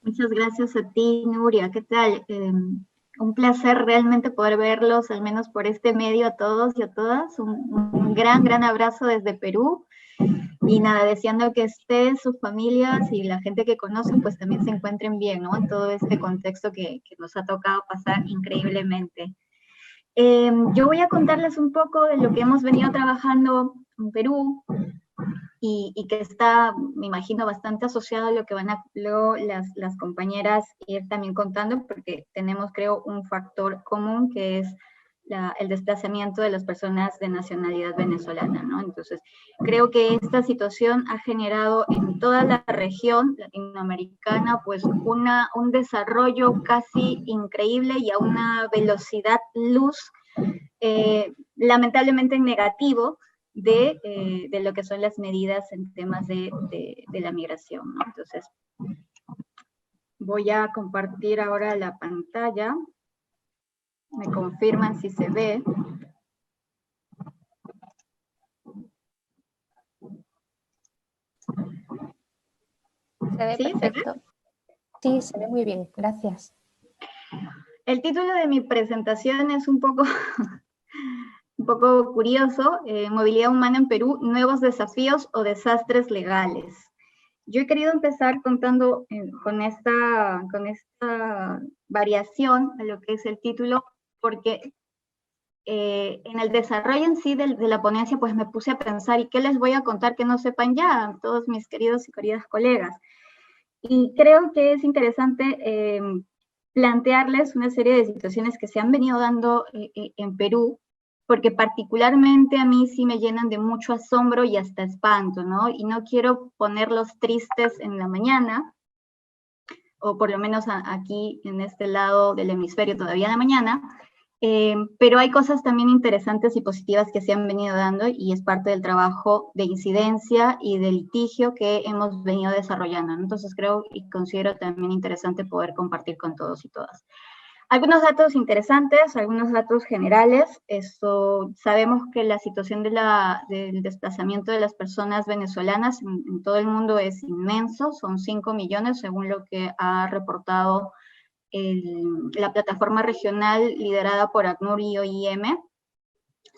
Muchas gracias a ti, Nuria. ¿Qué tal? Un placer realmente poder verlos, al menos por este medio, a todos y a todas. Un gran abrazo desde Perú. Y nada, deseando que ustedes, sus familias y la gente que conocen, pues también se encuentren bien, ¿no? En todo este contexto que nos ha tocado pasar increíblemente. Yo voy a contarles un poco de lo que hemos venido trabajando en Perú, y que está, me imagino, bastante asociado a lo que van a luego las compañeras ir también contando, porque tenemos, creo, un factor común que es el desplazamiento de las personas de nacionalidad venezolana, ¿no? Entonces, creo que esta situación ha generado en toda la región latinoamericana, pues, un desarrollo casi increíble y a una velocidad luz, lamentablemente en negativo, de lo que son las medidas en temas de la migración, ¿no? Entonces, voy a compartir ahora la pantalla. Me confirman si se ve. Se ve ¿Sí? perfecto. Sí, se ve muy bien, gracias. El título de mi presentación es un poco curioso, Movilidad humana en Perú, nuevos desafíos o desastres legales. Yo he querido empezar contando con esta variación a lo que es el título, porque en el desarrollo en sí de la ponencia, pues me puse a pensar, ¿y qué les voy a contar que no sepan ya, todos mis queridos y queridas colegas? Y creo que es interesante plantearles una serie de situaciones que se han venido dando en Perú, porque particularmente a mí sí me llenan de mucho asombro y hasta espanto, ¿no? Y no quiero ponerlos tristes en la mañana, o por lo menos aquí en este lado del hemisferio todavía en la mañana, pero hay cosas también interesantes y positivas que se han venido dando y es parte del trabajo de incidencia y de litigio que hemos venido desarrollando. Entonces creo y considero también interesante poder compartir con todos y todas. Algunos datos interesantes, algunos datos generales. Sabemos que la situación del desplazamiento de las personas venezolanas en todo el mundo es inmenso, son 5 millones según lo que ha reportado la plataforma regional liderada por ACNUR y OIM.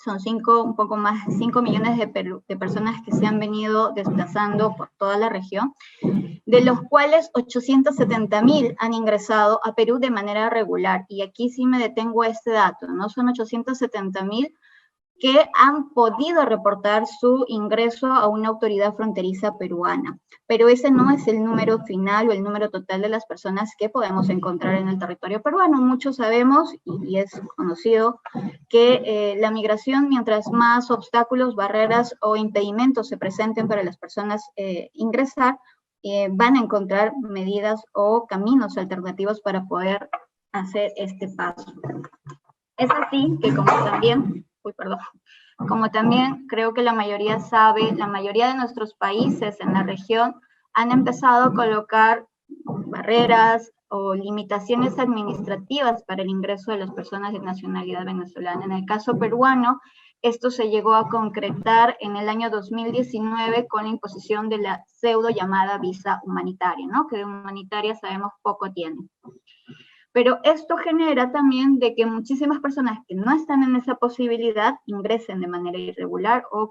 Son un poco más de 5 millones de personas que se han venido desplazando por toda la región, de los cuales 870,000 han ingresado a Perú de manera regular. Y aquí sí me detengo a este dato, ¿no? Son 870,000 que han podido reportar su ingreso a una autoridad fronteriza peruana. Pero ese no es el número final o el número total de las personas que podemos encontrar en el territorio peruano. Muchos sabemos, y es conocido, que la migración, mientras más obstáculos, barreras o impedimentos se presenten para las personas ingresar, van a encontrar medidas o caminos alternativos para poder hacer este paso. Es así que como también creo que la mayoría sabe, la mayoría de nuestros países en la región han empezado a colocar barreras o limitaciones administrativas para el ingreso de las personas de nacionalidad venezolana. En el caso peruano, esto se llegó a concretar en el año 2019 con la imposición de la pseudo llamada visa humanitaria, ¿no? Que de humanitaria sabemos poco tiene. Pero esto genera también de que muchísimas personas que no están en esa posibilidad ingresen de manera irregular o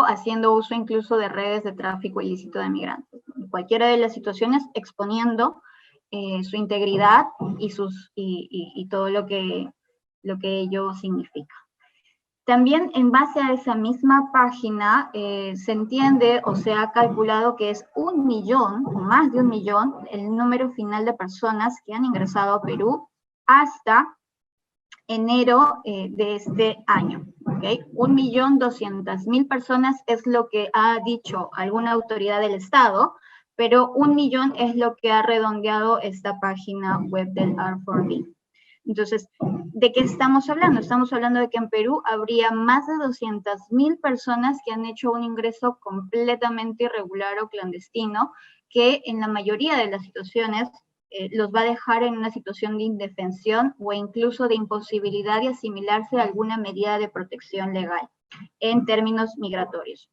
haciendo uso incluso de redes de tráfico ilícito de migrantes. En cualquiera de las situaciones exponiendo su integridad y todo lo que ello significa. También en base a esa misma página se entiende o se ha calculado que es 1 millón o más de 1 millón el número final de personas que han ingresado a Perú hasta enero de este año. ¿Okay? 1.200.000 personas es lo que ha dicho alguna autoridad del Estado, pero 1 millón es lo que ha redondeado esta página web del R4B. Entonces, ¿de qué estamos hablando? Estamos hablando de que en Perú habría más de 200.000 personas que han hecho un ingreso completamente irregular o clandestino, que en la mayoría de las situaciones los va a dejar en una situación de indefensión o incluso de imposibilidad de asimilarse a alguna medida de protección legal en términos migratorios.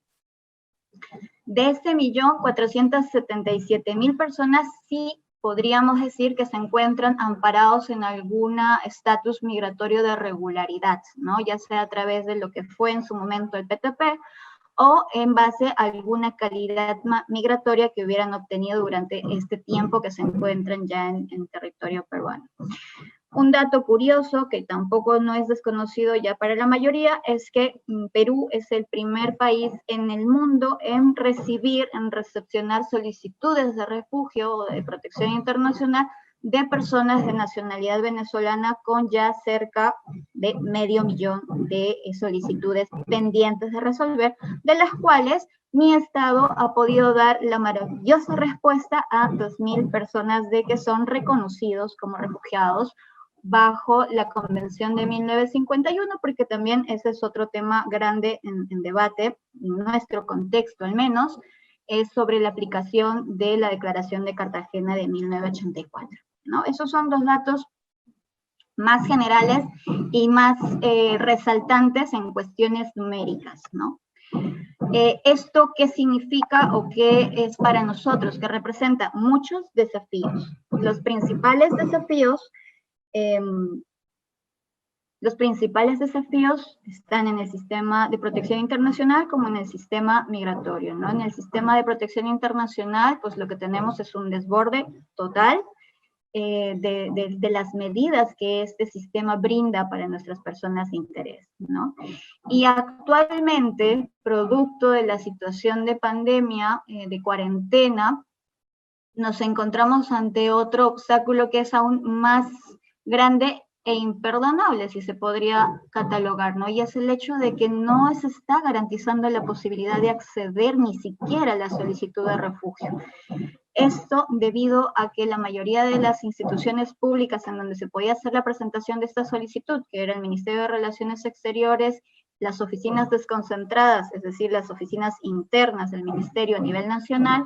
De ese 1.477.000 personas sí podríamos decir que se encuentran amparados en algún estatus migratorio de regularidad, ¿no? Ya sea a través de lo que fue en su momento el PTP o en base a alguna calidad migratoria que hubieran obtenido durante este tiempo que se encuentran ya en territorio peruano. Un dato curioso que tampoco no es desconocido ya para la mayoría es que Perú es el primer país en el mundo en recepcionar solicitudes de refugio o de protección internacional de personas de nacionalidad venezolana con ya cerca de 500.000 de solicitudes pendientes de resolver, de las cuales mi estado ha podido dar la maravillosa respuesta a 2.000 personas de que son reconocidos como refugiados bajo la Convención de 1951, porque también ese es otro tema grande en debate, en nuestro contexto al menos, es sobre la aplicación de la Declaración de Cartagena de 1984, ¿no? Esos son los datos más generales y más resaltantes en cuestiones numéricas, ¿no? ¿Esto qué significa o qué es para nosotros? Que representa muchos desafíos. Los principales desafíos están en el sistema de protección internacional como en el sistema migratorio, ¿no? En el sistema de protección internacional, pues lo que tenemos es un desborde total de las medidas que este sistema brinda para nuestras personas de interés, ¿no? Y actualmente, producto de la situación de pandemia, de cuarentena, nos encontramos ante otro obstáculo que es aún más grande e imperdonable, si se podría catalogar, ¿no? Y es el hecho de que no se está garantizando la posibilidad de acceder ni siquiera a la solicitud de refugio. Esto debido a que la mayoría de las instituciones públicas en donde se podía hacer la presentación de esta solicitud, que era el Ministerio de Relaciones Exteriores, las oficinas desconcentradas, es decir, las oficinas internas del Ministerio a nivel nacional,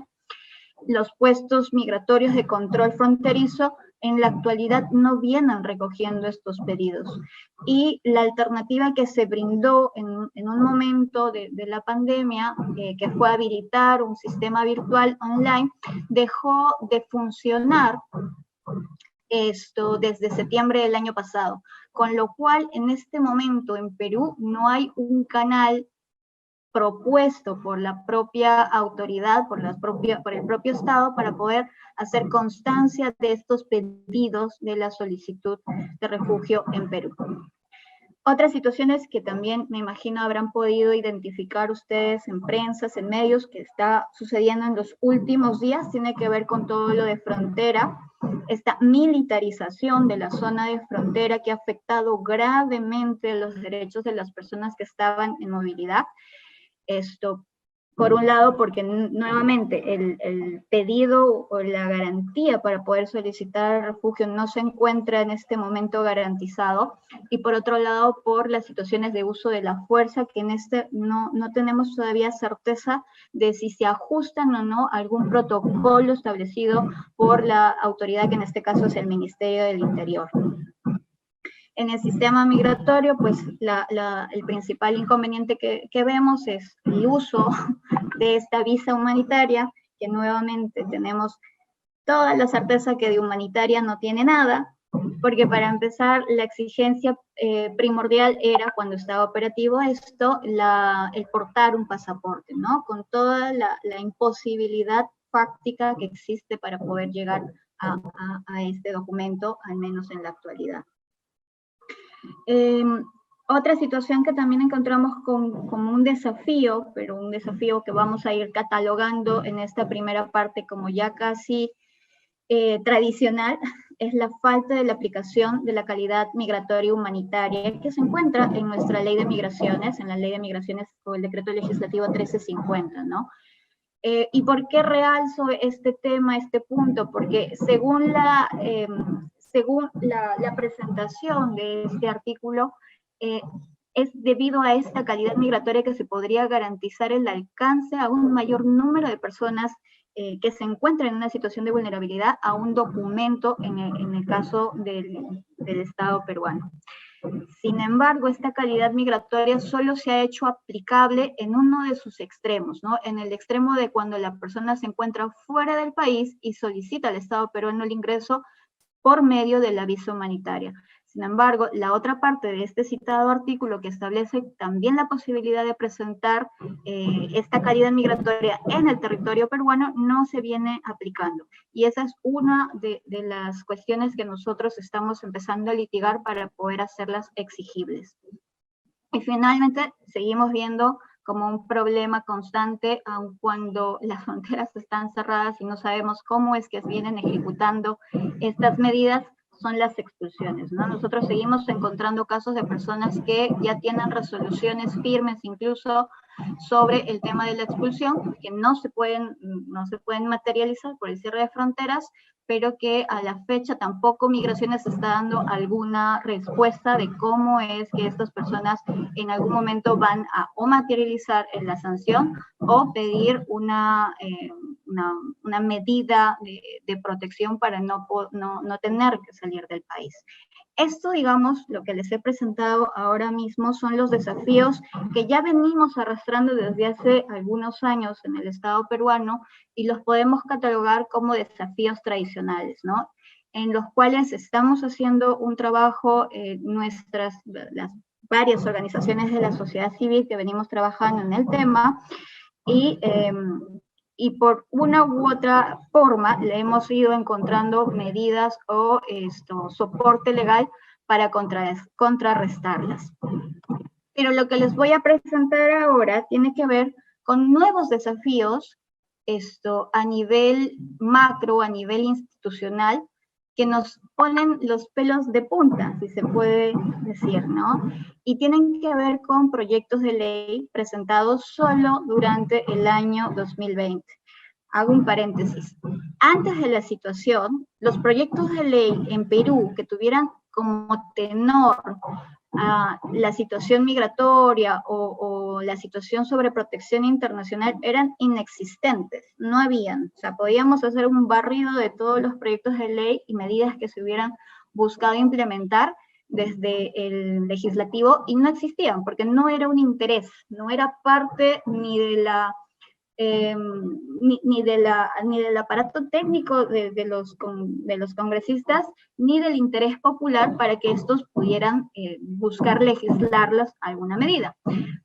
los puestos migratorios de control fronterizo, en la actualidad no vienen recogiendo estos pedidos. Y la alternativa que se brindó en un momento de la pandemia, que fue habilitar un sistema virtual online, dejó de funcionar esto desde septiembre del año pasado, con lo cual en este momento en Perú no hay un canal propuesto por la propia autoridad, por el propio Estado, para poder hacer constancia de estos pedidos de la solicitud de refugio en Perú. Otras situaciones que también me imagino habrán podido identificar ustedes en prensas, en medios, que está sucediendo en los últimos días, tiene que ver con todo lo de frontera, esta militarización de la zona de frontera que ha afectado gravemente los derechos de las personas que estaban en movilidad. Esto, por un lado, porque nuevamente el pedido o la garantía para poder solicitar refugio no se encuentra en este momento garantizado, y por otro lado, por las situaciones de uso de la fuerza, que en no tenemos todavía certeza de si se ajustan o no a algún protocolo establecido por la autoridad, que en este caso es el Ministerio del Interior. En el sistema migratorio, pues el principal inconveniente que vemos es el uso de esta visa humanitaria, que nuevamente tenemos toda la certeza que de humanitaria no tiene nada, porque para empezar la exigencia primordial era, cuando estaba operativo esto, el portar un pasaporte, ¿no? Con toda la imposibilidad fáctica que existe para poder llegar a este documento, al menos en la actualidad. Otra situación que también encontramos como un desafío, pero un desafío que vamos a ir catalogando en esta primera parte como ya casi tradicional, es la falta de la aplicación de la calidad migratoria humanitaria que se encuentra en nuestra ley de migraciones, en la ley de migraciones o el decreto legislativo 1350, ¿no? ¿Y por qué realzo este tema, este punto? Porque según la presentación de este artículo, es debido a esta calidad migratoria que se podría garantizar el alcance a un mayor número de personas que se encuentran en una situación de vulnerabilidad a un documento en el caso del Estado peruano. Sin embargo, esta calidad migratoria solo se ha hecho aplicable en uno de sus extremos, ¿no? En el extremo de cuando la persona se encuentra fuera del país y solicita al Estado peruano el ingreso por medio de la visa humanitaria. Sin embargo, la otra parte de este citado artículo que establece también la posibilidad de presentar esta calidad migratoria en el territorio peruano no se viene aplicando. Y esa es una de las cuestiones que nosotros estamos empezando a litigar para poder hacerlas exigibles. Y finalmente, seguimos viendo como un problema constante, aun cuando las fronteras están cerradas y no sabemos cómo es que vienen ejecutando estas medidas, son las expulsiones, ¿no? Nosotros seguimos encontrando casos de personas que ya tienen resoluciones firmes incluso sobre el tema de la expulsión, que no se pueden materializar por el cierre de fronteras, pero que a la fecha tampoco Migraciones está dando alguna respuesta de cómo es que estas personas en algún momento van a o materializar en la sanción o pedir una medida de protección para no tener que salir del país. Esto, digamos, lo que les he presentado ahora mismo son los desafíos que ya venimos arrastrando desde hace algunos años en el Estado peruano y los podemos catalogar como desafíos tradicionales, ¿no? En los cuales estamos haciendo un trabajo, las varias organizaciones de la sociedad civil que venimos trabajando en el tema y por una u otra forma le hemos ido encontrando medidas o soporte legal para contrarrestarlas. Pero lo que les voy a presentar ahora tiene que ver con nuevos desafíos a nivel macro, a nivel institucional, que nos ponen los pelos de punta, si se puede decir, ¿no? Y tienen que ver con proyectos de ley presentados solo durante el año 2020. Hago un paréntesis. Antes de la situación, los proyectos de ley en Perú que tuvieran como tenor la situación migratoria o la situación sobre protección internacional eran inexistentes, no habían. O sea, podíamos hacer un barrido de todos los proyectos de ley y medidas que se hubieran buscado implementar desde el legislativo y no existían, porque no era un interés, no era parte ni de la ni del aparato técnico de los congresistas, ni del interés popular para que estos pudieran buscar legislarlas alguna medida.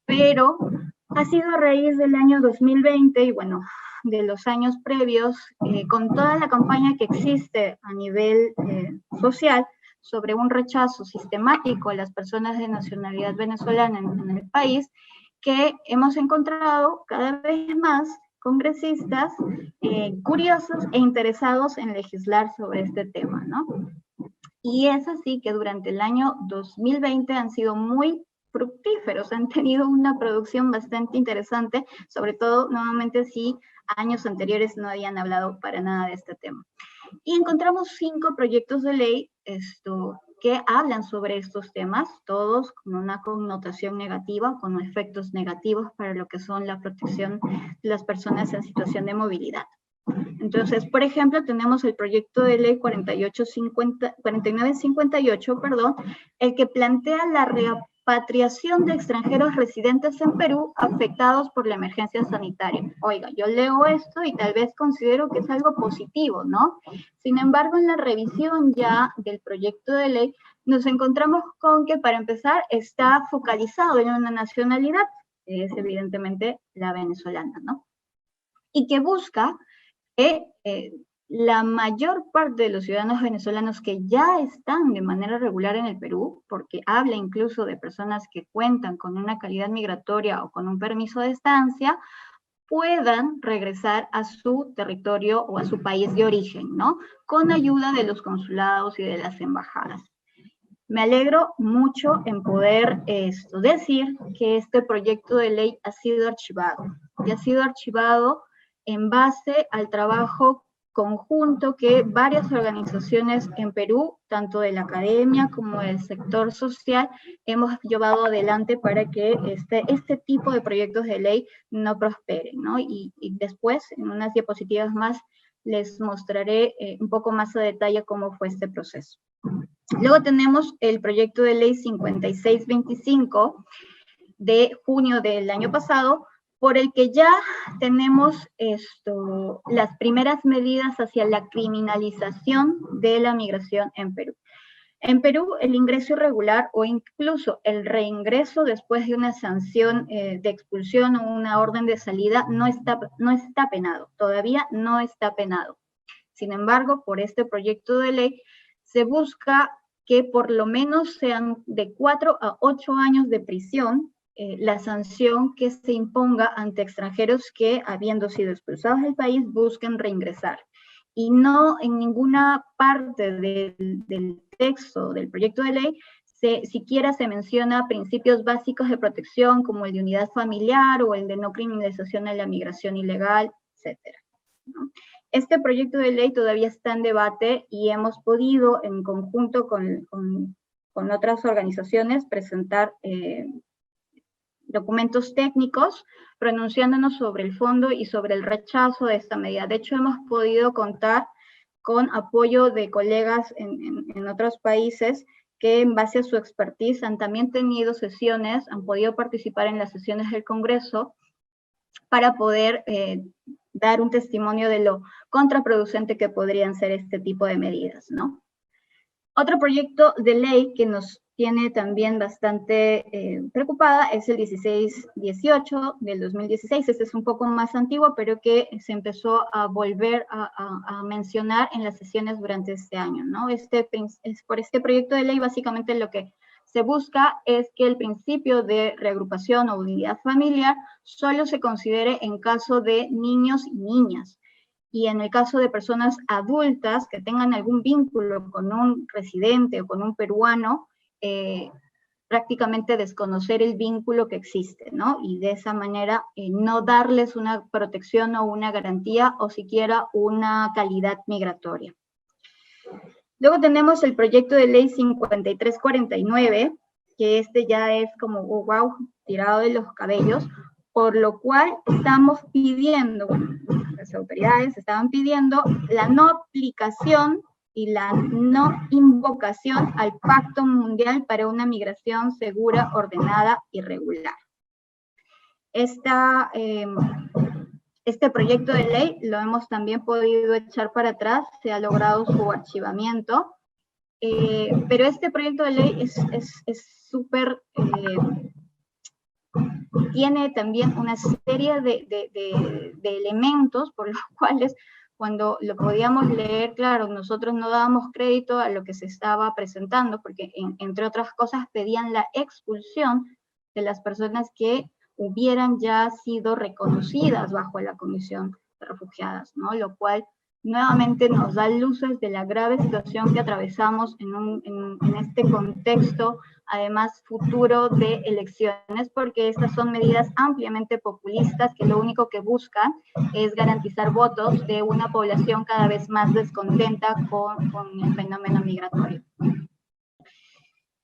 Pero ha sido a raíz del año 2020 y bueno, de los años previos, con toda la campaña que existe a nivel social sobre un rechazo sistemático a las personas de nacionalidad venezolana en el país, que hemos encontrado cada vez más congresistas curiosos e interesados en legislar sobre este tema, ¿no? Y es así que durante el año 2020 han sido muy fructíferos, han tenido una producción bastante interesante, sobre todo, nuevamente, si años anteriores no habían hablado para nada de este tema. Y encontramos 5 proyectos de ley que hablan sobre estos temas, todos con una connotación negativa, con efectos negativos para lo que son la protección de las personas en situación de movilidad. Entonces, por ejemplo, tenemos el proyecto de ley 4958, el que plantea la repatriación de extranjeros residentes en Perú afectados por la emergencia sanitaria. Oiga, yo leo esto y tal vez considero que es algo positivo, ¿no? Sin embargo, en la revisión ya del proyecto de ley, nos encontramos con que, para empezar, está focalizado en una nacionalidad, que es evidentemente la venezolana, ¿no? Y que busca que la mayor parte de los ciudadanos venezolanos que ya están de manera regular en el Perú, porque habla incluso de personas que cuentan con una calidad migratoria o con un permiso de estancia, puedan regresar a su territorio o a su país de origen, ¿no? Con ayuda de los consulados y de las embajadas. Me alegro mucho en poder decir que este proyecto de ley ha sido archivado. Y ha sido archivado en base al trabajo conjunto que varias organizaciones en Perú, tanto de la academia como del sector social, hemos llevado adelante para que este tipo de proyectos de ley no prosperen, ¿no? Y después, en unas diapositivas más, les mostraré un poco más a detalle cómo fue este proceso. Luego tenemos el proyecto de ley 5625 de junio del año pasado, por el que ya tenemos las primeras medidas hacia la criminalización de la migración en Perú. En Perú, el ingreso irregular o incluso el reingreso después de una sanción de expulsión o una orden de salida no está penado, todavía no está penado. Sin embargo, por este proyecto de ley se busca que por lo menos sean de 4 a 8 años de prisión la sanción que se imponga ante extranjeros que, habiendo sido expulsados del país, busquen reingresar. Y no en ninguna parte del texto del proyecto de ley siquiera se menciona principios básicos de protección como el de unidad familiar o el de no criminalización de la migración ilegal, etc. ¿no? Este proyecto de ley todavía está en debate y hemos podido, en conjunto con otras organizaciones, presentar documentos técnicos pronunciándonos sobre el fondo y sobre el rechazo de esta medida. De hecho, hemos podido contar con apoyo de colegas en otros países que en base a su expertise han también tenido sesiones, han podido participar en las sesiones del Congreso para poder dar un testimonio de lo contraproducente que podrían ser este tipo de medidas, ¿no? Otro proyecto de ley que nos tiene también bastante preocupada es el 1618 del 2016. Este es un poco más antiguo, pero que se empezó a volver a mencionar en las sesiones durante este año, ¿no? Por este proyecto de ley, básicamente lo que se busca es que el principio de reagrupación o unidad familiar solo se considere en caso de niños y niñas. Y en el caso de personas adultas que tengan algún vínculo con un residente o con un peruano, prácticamente desconocer el vínculo que existe, ¿no? Y de esa manera no darles una protección o una garantía o siquiera una calidad migratoria. Luego tenemos el proyecto de ley 5349, que este ya es como, oh, wow, tirado de los cabellos, por lo cual estamos pidiendo, las autoridades estaban pidiendo la no aplicación y la no invocación al Pacto Mundial para una Migración Segura, Ordenada y Regular. Este proyecto de ley lo hemos también podido echar para atrás, se ha logrado su archivamiento, pero este proyecto de ley es súper... tiene también una serie de elementos por los cuales cuando lo podíamos leer, claro, nosotros no dábamos crédito a lo que se estaba presentando, porque entre otras cosas pedían la expulsión de las personas que hubieran ya sido reconocidas bajo la Comisión de Refugiadas, ¿no? Lo cual nuevamente nos da luces de la grave situación que atravesamos en este contexto, además futuro de elecciones, porque estas son medidas ampliamente populistas que lo único que buscan es garantizar votos de una población cada vez más descontenta con el fenómeno migratorio.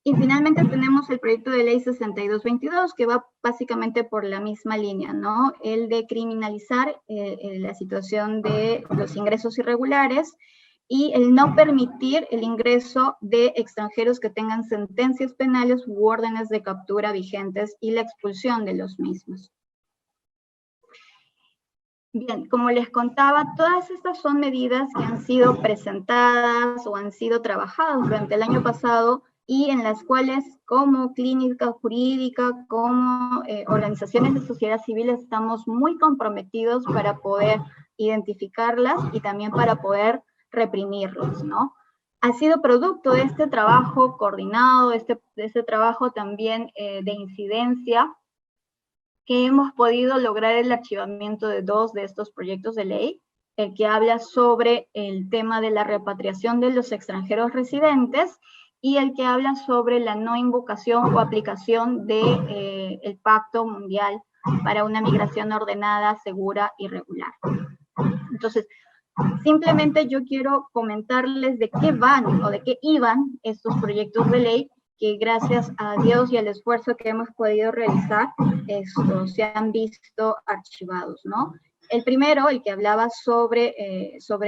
Y finalmente tenemos el proyecto de ley 6222, que va básicamente por la misma línea, ¿no? El de criminalizar la situación de los ingresos irregulares y el no permitir el ingreso de extranjeros que tengan sentencias penales u órdenes de captura vigentes y la expulsión de los mismos. Bien, como les contaba, todas estas son medidas que han sido presentadas o han sido trabajadas durante el año pasado y en las cuales como clínica jurídica, como organizaciones de sociedad civil estamos muy comprometidos para poder identificarlas y también para poder reprimirlas, ¿no? Ha sido producto de este trabajo coordinado, de este trabajo también de incidencia, que hemos podido lograr el archivamiento de 2 de estos proyectos de ley, el que habla sobre el tema de la repatriación de los extranjeros residentes y el que habla sobre la no invocación o aplicación del Pacto Mundial para una migración ordenada, segura y regular. Entonces, simplemente yo quiero comentarles de qué van o de qué iban estos proyectos de ley que gracias a Dios y al esfuerzo que hemos podido realizar, se han visto archivados, ¿no? El primero, el que hablaba sobre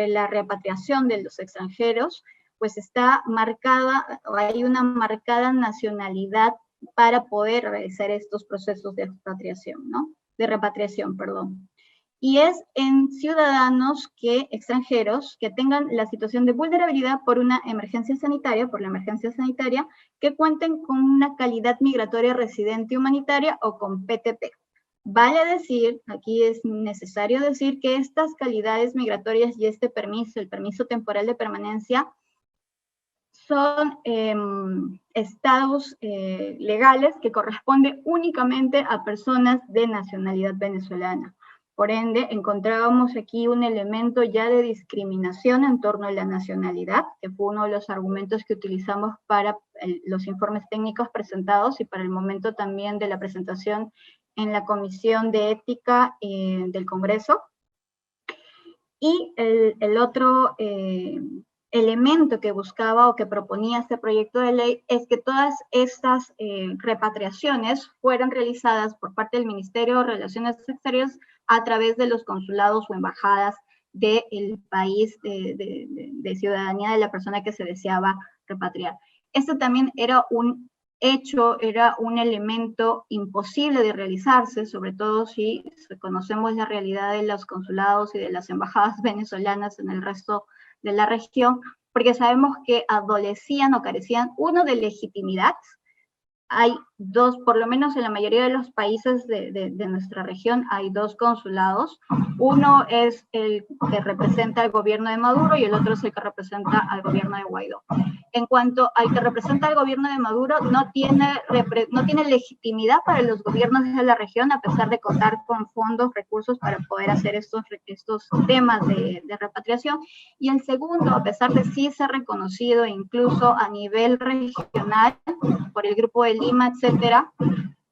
la repatriación de los extranjeros, pues está marcada, o hay una marcada nacionalidad para poder realizar estos procesos de repatriación, ¿no? De repatriación, perdón. Y es en ciudadanos extranjeros que tengan la situación de vulnerabilidad por una emergencia sanitaria, que cuenten con una calidad migratoria residente humanitaria o con PTP. Vale decir, aquí es necesario decir que estas calidades migratorias y este permiso, el permiso temporal de permanencia, son estados legales que corresponden únicamente a personas de nacionalidad venezolana. Por ende, encontrábamos aquí un elemento ya de discriminación en torno a la nacionalidad, que fue uno de los argumentos que utilizamos para los informes técnicos presentados y para el momento también de la presentación en la Comisión de Ética del Congreso. Y el otro elemento que buscaba o que proponía este proyecto de ley es que todas estas repatriaciones fueran realizadas por parte del Ministerio de Relaciones Exteriores a través de los consulados o embajadas del país de ciudadanía de la persona que se deseaba repatriar. Esto también era un hecho, era un elemento imposible de realizarse, sobre todo si conocemos la realidad de los consulados y de las embajadas venezolanas en el resto de la región, porque sabemos que adolecían o carecían, uno, de legitimidad. Hay dos, por lo menos en la mayoría de los países de nuestra región, hay dos consulados. Uno es el que representa al gobierno de Maduro y el otro es el que representa al gobierno de Guaidó. En cuanto al que representa al gobierno de Maduro, no tiene legitimidad para los gobiernos de la región, a pesar de contar con fondos, recursos para poder hacer estos temas de repatriación. Y el segundo, a pesar de sí ser reconocido incluso a nivel regional por el Grupo de Lima, etcétera,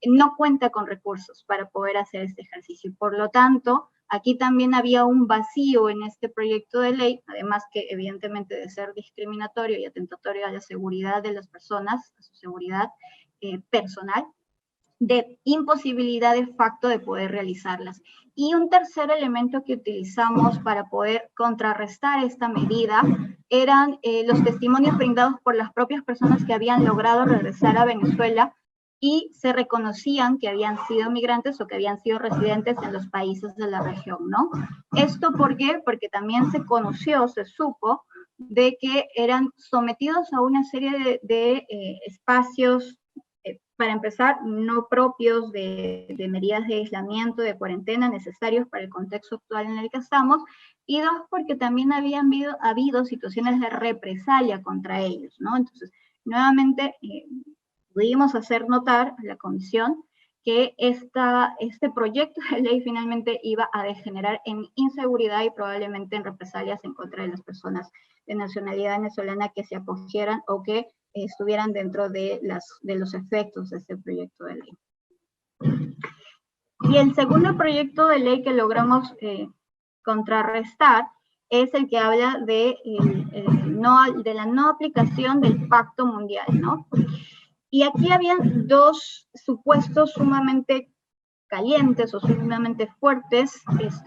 no cuenta con recursos para poder hacer este ejercicio. Por lo tanto, aquí también había un vacío en este proyecto de ley, además que evidentemente de ser discriminatorio y atentatorio a la seguridad de las personas, a su seguridad personal, de imposibilidad de facto de poder realizarlas. Y un tercer elemento que utilizamos para poder contrarrestar esta medida eran los testimonios brindados por las propias personas que habían logrado regresar a Venezuela y se reconocían que habían sido migrantes o que habían sido residentes en los países de la región, ¿no? ¿Esto por qué? Porque también se conoció, se supo, de que eran sometidos a una serie de espacios, para empezar, no propios de medidas de aislamiento, de cuarentena necesarios para el contexto actual en el que estamos, y dos, porque también habían habido situaciones de represalia contra ellos, ¿no? Entonces, nuevamente, pudimos hacer notar a la comisión que este proyecto de ley finalmente iba a degenerar en inseguridad y probablemente en represalias en contra de las personas de nacionalidad venezolana que se acogieran o que estuvieran dentro de los efectos de este proyecto de ley. Y el segundo proyecto de ley que logramos contrarrestar es el que habla de la no aplicación del Pacto Mundial, ¿no? Y aquí habían dos supuestos sumamente calientes o sumamente fuertes,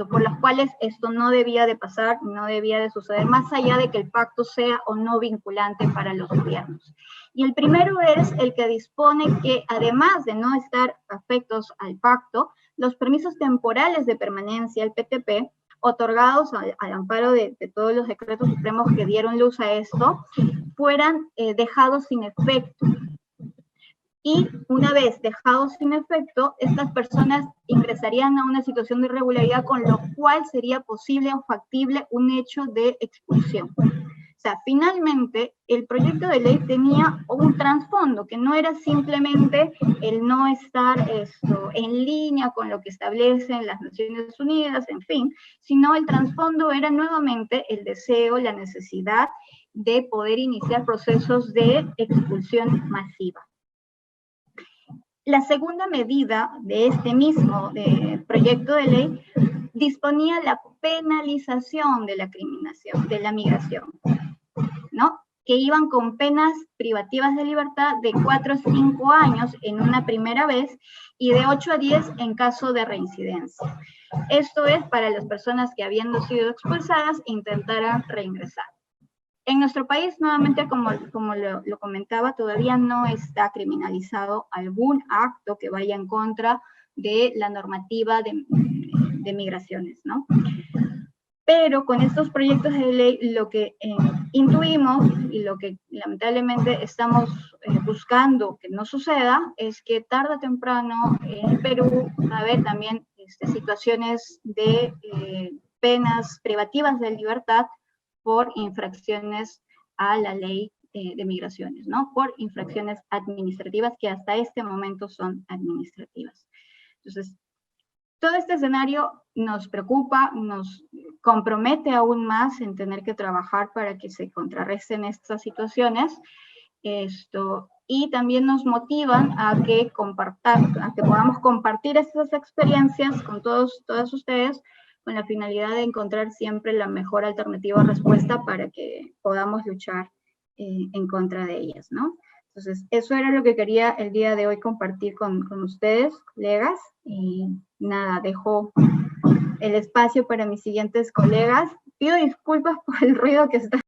por los cuales esto no debía de pasar, no debía de suceder, más allá de que el pacto sea o no vinculante para los gobiernos. Y el primero es el que dispone que, además de no estar afectos al pacto, los permisos temporales de permanencia, el PTP, otorgados al amparo de todos los decretos supremos que dieron luz a esto, fueran dejados sin efecto. Y una vez dejados sin efecto, estas personas ingresarían a una situación de irregularidad, con lo cual sería posible o factible un hecho de expulsión. O sea, finalmente, el proyecto de ley tenía un trasfondo, que no era simplemente el no estar en línea con lo que establecen las Naciones Unidas, en fin, sino el trasfondo era nuevamente el deseo, la necesidad de poder iniciar procesos de expulsión masiva. La segunda medida de este mismo proyecto de ley disponía la penalización de la migración, ¿no? que iban con penas privativas de libertad de 4 a 5 años en una primera vez y de 8 a 10 en caso de reincidencia. Esto es para las personas que, habiendo sido expulsadas, intentaran reingresar. En nuestro país, nuevamente, como lo comentaba, todavía no está criminalizado algún acto que vaya en contra de la normativa de migraciones, ¿no? Pero con estos proyectos de ley, lo que intuimos y lo que lamentablemente estamos buscando que no suceda es que tarde o temprano en el Perú va a haber también situaciones de penas privativas de libertad por infracciones a la ley de migraciones, ¿no? Por infracciones administrativas que hasta este momento son administrativas. Entonces, todo este escenario nos preocupa, nos compromete aún más en tener que trabajar para que se contrarresten estas situaciones, y también nos motivan a que podamos compartir estas experiencias con todas ustedes, con la finalidad de encontrar siempre la mejor alternativa o respuesta para que podamos luchar en contra de ellas, ¿no? Entonces, eso era lo que quería el día de hoy compartir con ustedes, colegas, y nada, dejo el espacio para mis siguientes colegas. Pido disculpas por el ruido que está